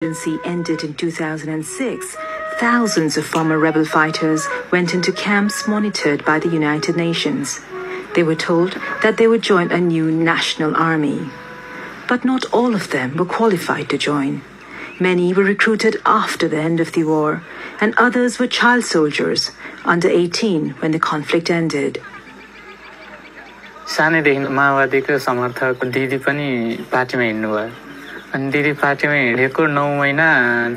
ended in 2006, thousands of former rebel fighters went into camps monitored by the United Nations. They were told that they would join a new national army. But not all of them were qualified to join. Many were recruited after the end of the war, and others were child soldiers, under 18 when the conflict ended. सानैदेखि माओवादीको समर्थक दिदी पनि पार्टीमा हिँड्नु भयो अनि दिदी पार्टीमा हिँडेको 9 महिना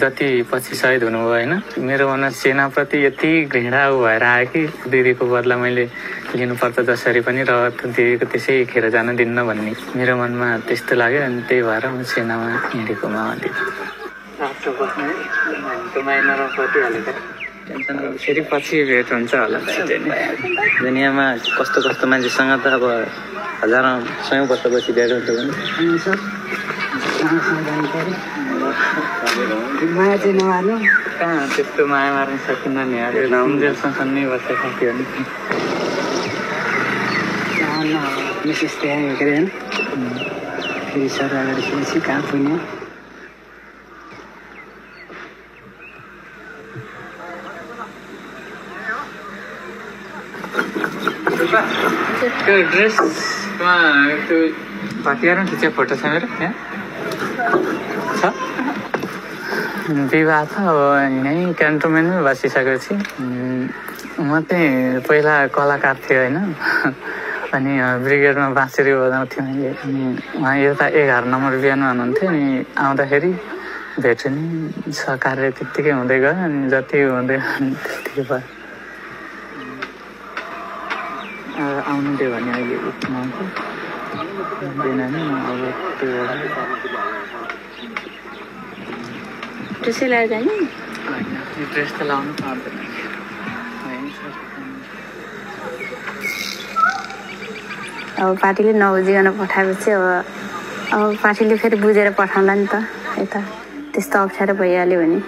जति पछि शहीद हुनुभयो हैन मेरो मनमा सेनाप्रति यति घृणा भएर आयो कि दिदीको बदला मैले लिनुपर्छ जसरी पनि र दिदीको त्यसै खेर जान दिन्न भन्ने मेरो मनमा त्यस्तो लाग्यो अनि त्यही भएर म सेनामा हिँडेको माओवादी आफ्नो बस्ने कमाइनमा रपति हालेको टेन्सन फेरि पछि भेट हुन्छ होला दुनियाँमा कस्तो कस्तो मान्छेसँग त अब हजारौं सयौं वर्षपछि भेट हुन्छ भने माया चाहिँ नमार्नु कहाँ त्यस्तो माया मार्न सकिन्न नि अहिले नामजेलसँग नै बसेको थियो नि विशेष त्यहाँ के अरे फेरि सर अगाडि सुनेपछि कहाँ पुग्ने त्यो ड्रेसमा त्यो पार्टीहरु खिचे फोटो छ मेरो यहाँ छ विवाह त अब यहीँ क्यान्टोनमेन्टमै बसिसकेपछि म चाहिँ पहिला कलाकार थिएँ होइन अनि ब्रिगेडमा बाँसुरी बजाउँथेँ मैले अनि उहाँ यता 11 नम्बर बिहानमा हुनुहुन्थ्यो अनि आउँदाखेरि भेट्यो नि कार्य त्यत्तिकै हुँदै गयो अनि जति हुँदै त्यत्तिकै भयो आउनु दियो भने अहिले उठ्नु आउँथ्यो नि अब त्यो ड्रेसै लगाएर जाने होइन ड्रेस त लाउनु पर्दैन अब पार्टीले नबुझिकन पठाएपछि अब पार्टीले फेरि बुझेर पठाउँला नि त यता त्यस्तो अप्ठ्यारो भइहाल्यो भने